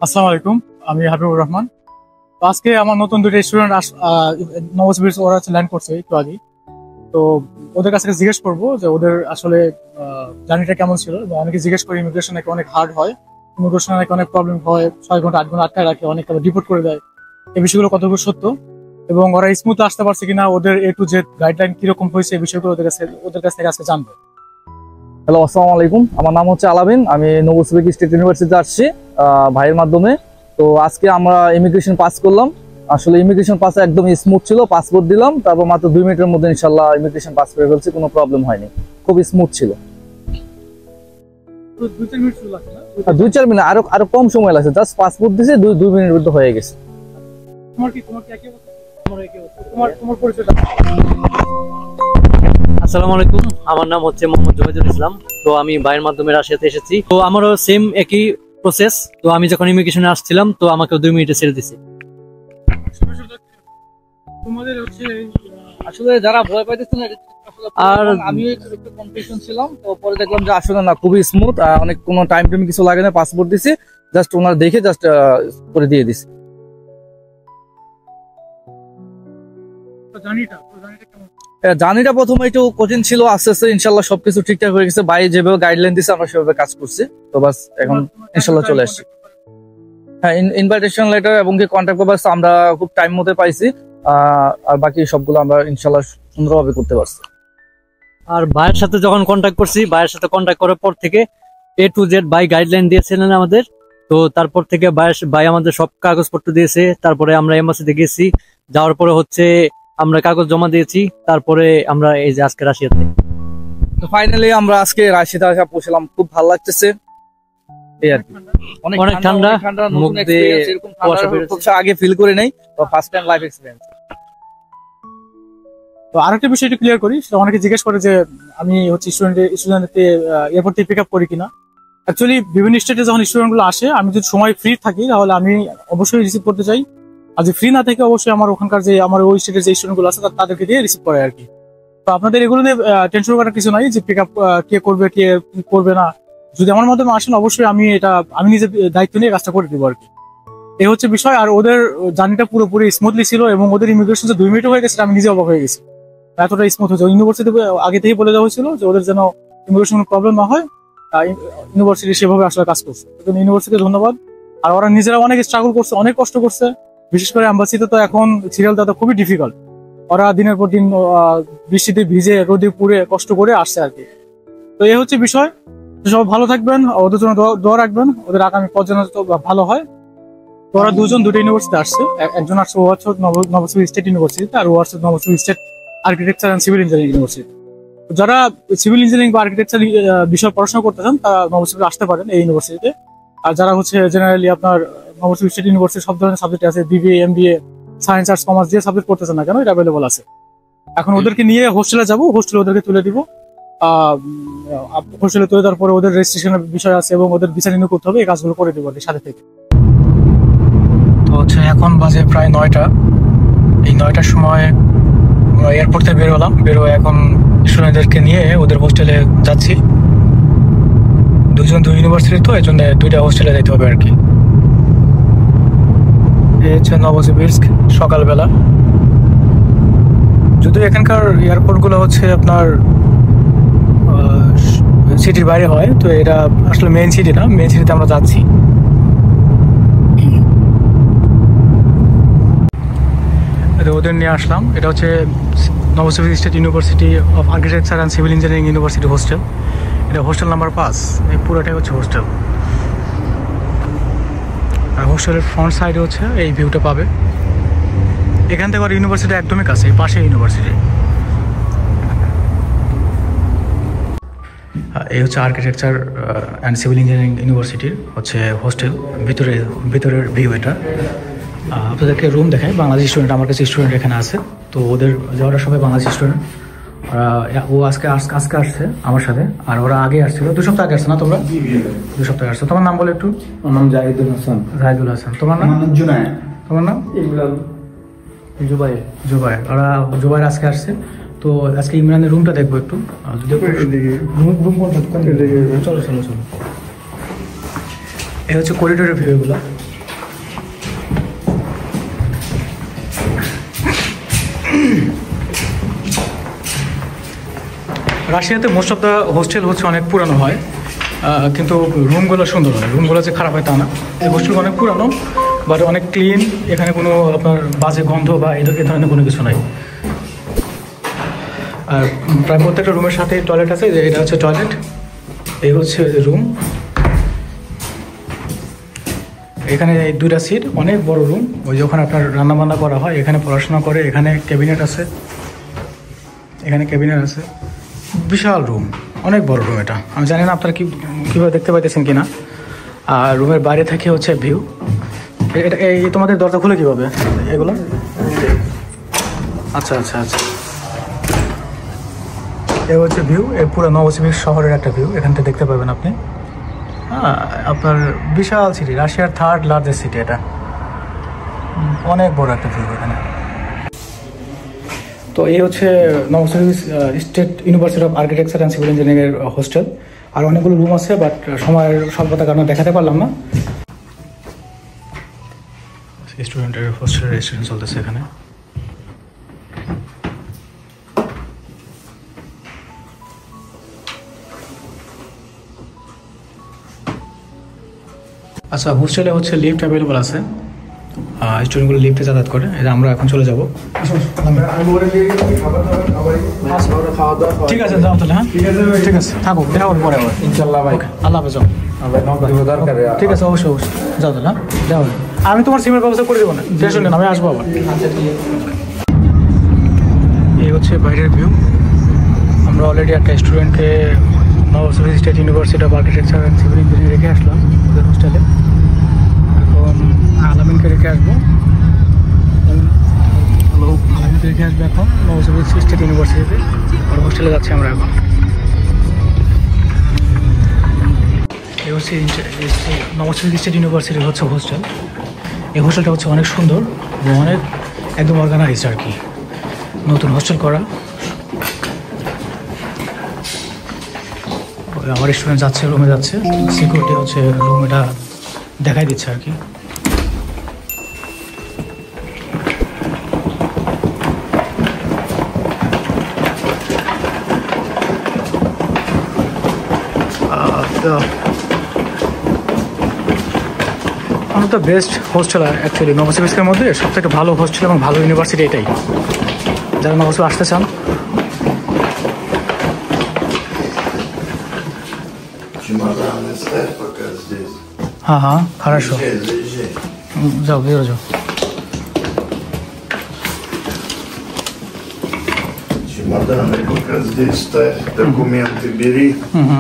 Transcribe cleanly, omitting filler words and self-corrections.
আসসালামু আলাইকুম, আমি হাবিবুর রহমান। তো আজকে আমার নতুন দুটো স্টুডেন্ট নবসিবির ওরা ল্যান্ড করছে একটু আগে। তো ওদের কাছে জিজ্ঞেস করবো যে ওদের আসলে জার্নিটা কেমন ছিল। অনেকে জিজ্ঞেস করি ইমিগ্রেশন নাকি অনেক হার্ড হয়, ইমিগ্রেশন নাকি অনেক প্রবলেম হয়, 6 ঘন্টা 8 ঘন্টা আটকায় রাখে, অনেক ডিপোর্ট করে দেয়। এই বিষয়গুলো কতটুকু সত্য এবং ওরা স্মুথ আসতে পারছে কিনা, ওদের A to Z গাইডলাইন কিরকম হয়েছে, এই বিষয়গুলো ওদের কাছ থেকে আজকে জানবো। হ্যালো, আসসালামু আলাইকুম। আমার নাম হচ্ছে আলামিন। আমি নবসিবিক স্টেট ইউনিভার্সিটিতে আসছি ভাইয়ের মাধ্যমে। তো আজকে আমরা ইমিগ্রেশন পাস করলাম। আসলে ইমিগ্রেশন পাস একদম স্মুথ ছিল। পাসপোর্ট দিলাম, তারপর মাত্র 2 মিনিটের মধ্যে ইনশাল্লাহ ইমিগ্রেশন পাস করে ফেলছি। কোনো প্রবলেম হয়নি, খুব স্মুথ ছিল। 2-4 মিনিট, আরো কম সময় লাগছে। জাস্ট পাসপোর্ট দিয়েছে, 2 মিনিটের মধ্যে হয়ে গেছে। আসসালামু আলাইকুম, আমার নাম হচ্ছে মোহাম্মদ জুবাইদুল ইসলাম। তো আমি ভাইয়ের মাধ্যমে রাশিয়াতে এসেছি। তো আমারও সেম একই প্রসেস। তো আমি যখন ইমিগ্রেশনে আসছিলাম তো আমাকে 2 মিনিটে ছেড়ে দিছে। আসলে যারা ভয় পাইতেছেন আর আমি একটু কনফিউশন ছিলাম, তো পরে দেখলাম যে আসলে না, খুবই স্মুথ। অনেক কোনো টাইম কিছু লাগে না। পাসপোর্ট দিছি, জাস্ট ওনার দেখে জাস্ট করে দিয়ে দিছি। জার্নিটা প্রথমে একটু কঠিন ছিল, আস্তে আস্তে ইনশাল্লাহ সবকিছু ঠিকঠাক হয়ে গেছে। ভাই যেভাবে গাইডলাইন দিচ্ছে আমরা সেভাবে কাজ করছি। তো বাস এখন ইনশাল্লাহ চলে আসছি। হ্যাঁ, ইনভাইটেশন লেটার এবং কন্ট্যাক্ট পেপার আমরা খুব টাইম মতো পাইছি। আর বাকি সবগুলো আমরা ইনশাল্লাহ সুন্দরভাবে করতে পারছি। আর ভাইয়ের সাথে যখন কন্ট্যাক্ট করছি, ভাইয়ের সাথে কন্ট্যাক্ট করার পর থেকে A to Z ভাই গাইডলাইন দিয়েছিলেন আমাদের। তো তারপর থেকে ভাই আমাদের সব কাগজপত্র দিয়েছে। তারপরে আমরা এম্বাসিতে গেছি, যাওয়ার পরে হচ্ছে আমরা কাগজ জমা দিয়েছি। তারপরে আমরা এই যে আজকে রাশিয়াতে। তো ফাইনালি আমরা আজকে রাশিয়াতে আসা পৌঁছলাম, খুব ভালো লাগতেছে। এই আর কি, অনেক ঠান্ডা, মুখ দিয়ে আগে ফিল করে নেই, তো ফার্স্ট টাইম লাইফ এক্সপেরিয়েন্স। তো আরেকটা বিষয় একটু ক্লিয়ার করি, সেটা অনেকে জিজ্ঞেস করে যে আমি হচ্ছে স্টুডেন্টকে এয়ারপোর্ট থেকে পিক আপ করি কিনা। অ্যাকচুয়ালি বিভিন্ন স্টেটে যখন স্টুডেন্ট গুলো আসে, আমি যদি সময় ফ্রি থাকি তাহলে আমি অবশ্যই রিসিভ করতে চাই। আর যদি ফ্রি না থাকে অবশ্যই আমার ওখানকার যে আমার ওই স্টেটের যে স্টুডেন্ট গুলো আছে তাদেরকে দিয়ে রিসিভ করে আর কি। তো আপনাদের এগুলো নিয়ে টেনশন করার কিছু নাই যে পিক আপ কে করবে কে করবে না। যদি আমার মাধ্যমে আসেন অবশ্যই আমি নিজের দায়িত্ব নিয়ে কাজটা করে দিব আর কি। এই হচ্ছে বিষয়। আর ওদের জার্নিটা পুরোপুরি স্মুথলি ছিল এবং ওদের ইমিগ্রেশন যে 2 মিনিট হয়ে গেছে আমি নিজে অবাক হয়ে গেছি, এতটা স্মুথ হয়েছে। ইউনিভার্সিটি আগে থেকেই বলে দেওয়া হয়েছিল যে ওদের যেন ইমিগ্রেশন প্রবলেম না হয়। ইউনিভার্সিটি সেভাবে আসলে কাজ করছে, ইউনিভার্সিটিকে ধন্যবাদ। আর ওরা নিজেরা অনেক স্ট্রাগল করছে, অনেক কষ্ট করছে। বিশেষ করে এম্বাসিতে তো এখন সিরিয়াল দেওয়া খুবই ডিফিকাল্ট। ওরা দিনের পর দিন বৃষ্টিতে ভিজে রোদে পুড়ে কষ্ট করে আসছে আর কি। তো এই হচ্ছে বিষয়। সবাই ভালো থাকবেন, ওদের জন্য দোয়া রাখবেন, ওদের আগামী পথ যেন ভালো হয়। তো ওরা দুটো ইউনিভার্সিটি আসছে। একজন আসছে নবসিবি স্টেট ইউনিভার্সিটিতে, আর ও আসছে Novosibirsk state architecture and civil engineering university. যারা সিভিল ইঞ্জিনিয়ারিং বা আর্কিটেকচার বিষয়ে পড়াশোনা করতে চান তারা নবসিবি আসতে পারেন এই ইউনিভার্সিটিতে। আর যারা হচ্ছে জেনারেলি আপনার নবসিবি স্টেট ইউনিভার্সিটি সব ধরনের সাবজেক্ট আছে, BBA MBA science arts commerce যে সাবজেক্ট পড়তেছেন না কেন এটা অ্যাভেলেবল আছে। এখন ওদেরকে নিয়ে হোস্টেলে যাবো, হোস্টেলে ওদেরকে তুলে দিব। হোস্টেলে তুলে দেওয়ার পরে ওদের রেজিস্ট্রেশনের বিষয় আছে এবং ওদের ভিসা রিনিউ করতে হবে, এই কাজগুলো করে দেবো সাথে থেকে। তো হচ্ছে এখন বাজে প্রায় 9টা। এই 9টার সময় এয়ারপোর্ট থেকে বেরোয় এখন স্টুডেন্টদেরকে নিয়ে ওদের হোস্টেলে যাচ্ছি। দুই ইউনিভার্সিটি, তো এই জন্য 2টা হোস্টেলে যেতে হবে আর কি। এই হচ্ছে নবসিবির্স্ক সকালবেলা। যদিও এখানকার এয়ারপোর্টগুলো হচ্ছে আপনার সিটির বাইরে হয়, তো এটা আসলে মেইন সিটি না। মেইন সিটিতে আমরা যাচ্ছি। ওদের নিয়ে আসলাম। এটা হচ্ছে Novosibirsk state university of architecture and civil engineering university hostel. এটা হোস্টেল নাম্বার 5। এই পুরোটাই হচ্ছে হোস্টেল। আর হোস্টেলের ফ্রন্ট সাইডে হচ্ছে এই ভিউটা পাবে। এখান থেকে আর ইউনিভার্সিটি একদমই কাছে, এই পাশে ইউনিভার্সিটি। এই হচ্ছে আর্কিটেকচার অ্যান্ড সিভিল ইঞ্জিনিয়ারিং ইউনিভার্সিটির হচ্ছে হোস্টেল। ভিতরের ভিউ এটা। আপনাদেরকে রুম দেখায়। বাংলাদেশি স্টুডেন্ট আমার কাছে স্টুডেন্ট এখানে আছে। তো ওরা সবাই বাংলাদেশি স্টুডেন্ট। ও আজকে আসছে আমার সাথে, আর ওরা আগে আসছিল 2 সপ্তাহ আগে আসছে না? তোমরা 2 সপ্তাহ আসছো। তোমার নাম বলে একটু। আমার নাম জাহিদুল হাসান। তোমার নাম? জুনায়েদ। তোমার নাম? ইমরান। জুবাইর। ওরা জুবাইর আজকে আসছে। তো আজকে ইমরানের রুমটা দেখবো একটু। চলো। এই হচ্ছে করিডোরের ভিউ এগুলো। রাশিয়াতে মোস্ট অফ দ্য হোস্টেল হচ্ছে অনেক পুরানো হয়, কিন্তু রুমগুলো সুন্দর হয়। রুমগুলো যে খারাপ হয় তা না, এই হোস্টেল অনেক পুরানো বাট অনেক ক্লিন। এখানে কোনো আপনার বাজে গন্ধ বা এই ধরনের কোনো কিছু নাই। আর প্রায় প্রত্যেকটা রুমের সাথে টয়লেট আছে, যে এটা হচ্ছে টয়লেট, এই হচ্ছে রুম। এখানে এই 2টা সিট, অনেক বড় রুম। ওই যখন আপনার রান্নাবান্না করা হয়, এখানে পড়াশোনা করে। এখানে ক্যাবিনেট আছে, এখানে ক্যাবিনেট আছে, বিশাল রুম, অনেক বড় রুম এটা। আমি জানি না আপনারা কীভাবে দেখতে পাইতেছেন কিনা। আর রুমের বাইরে থেকে হচ্ছে ভিউ। এটা এই তোমাদের দরজা খুলে কীভাবে এগুলো? আচ্ছা আচ্ছা আচ্ছা, এ হচ্ছে ভিউ, এ পুরো নভোসিবির্স্ক শহরের একটা ভিউ এখান থেকে দেখতে পাবেন আপনি। হ্যাঁ, আপনার বিশাল সিটি, রাশিয়ার 3rd লার্জেস্ট সিটি এটা, অনেক বড় একটা ভিউ এখানে। তো এই হচ্ছে Novosibirsk state university of architecture and civil ইঞ্জিনিয়ারিংয়ের হোস্টেল। আর অনেকগুলো রুম আছে, বাট সময়ের স্বল্পতার কারণে দেখাতে পারলাম না। স্টুডেন্টের হোস্টেলের রেজিস্ট্রেশন চলতেছে এখানে। আচ্ছা, হোস্টেলে হচ্ছে লিফট অ্যাভেলেবল আছে, স্টুডেন্টগুলো লিফটে যাতায়াত করে। এটা আমরা এখন চলে যাবো। ঠিক আছে, যাও তাহলে। হ্যাঁ ঠিক আছে, থাকো, দেখা হবে পরে আবার ইনশাল্লাহ ভাই। আল্লাহ হাফেজ। ঠিক আছে, অবশ্যই অবশ্যই, যাও তাহলে। হ্যাঁ দেখা হবে। আমি তোমার সিমের ব্যবস্থা করে দেবো না, টেনশন নেন, আমি আসবো আবার। এই হচ্ছে বাইরের ভিউ। আমরা অলরেডি একটা স্টুডেন্টকে Novosibirsk state university of architecture and civil engineering রেখে আসলাম ওদের হোস্টেলে। এখন আলামিনকে রেখে আসবো, আলামিনকে রেখে আসবো এখন নভোসিবির্স্ক স্টেট ইউনিভার্সিটিতে। ওর হোস্টেলে যাচ্ছি আমরা এখন। এই হচ্ছে নভোসিবির্স্ক স্টেট ইউনিভার্সিটির হচ্ছে হোস্টেল। এই হোস্টেলটা হচ্ছে অনেক সুন্দর এবং অনেক একদম অর্গানাইজড আর কি, নতুন হোস্টেল করা। আমার স্টুডেন্ট যাচ্ছে, রুমে যাচ্ছে, সিকিউরিটি হচ্ছে রুম এটা দেখাই দিচ্ছে আর কি। আমার তো বেস্ট হোস্টেল অ্যাকচুয়ালি নভোসিবির্স্কের মধ্যে সবথেকে ভালো হোস্টেল এবং ভালো ইউনিভার্সিটি এটাই। যারা নভোসিবির্স্ক আসতে চান, Чемоданы ставь пока здесь. हाँ, хорошо. Заезжай. जाओ, बेरो जाओ. Чемоданы пока здесь ставь, документы бери. Угу.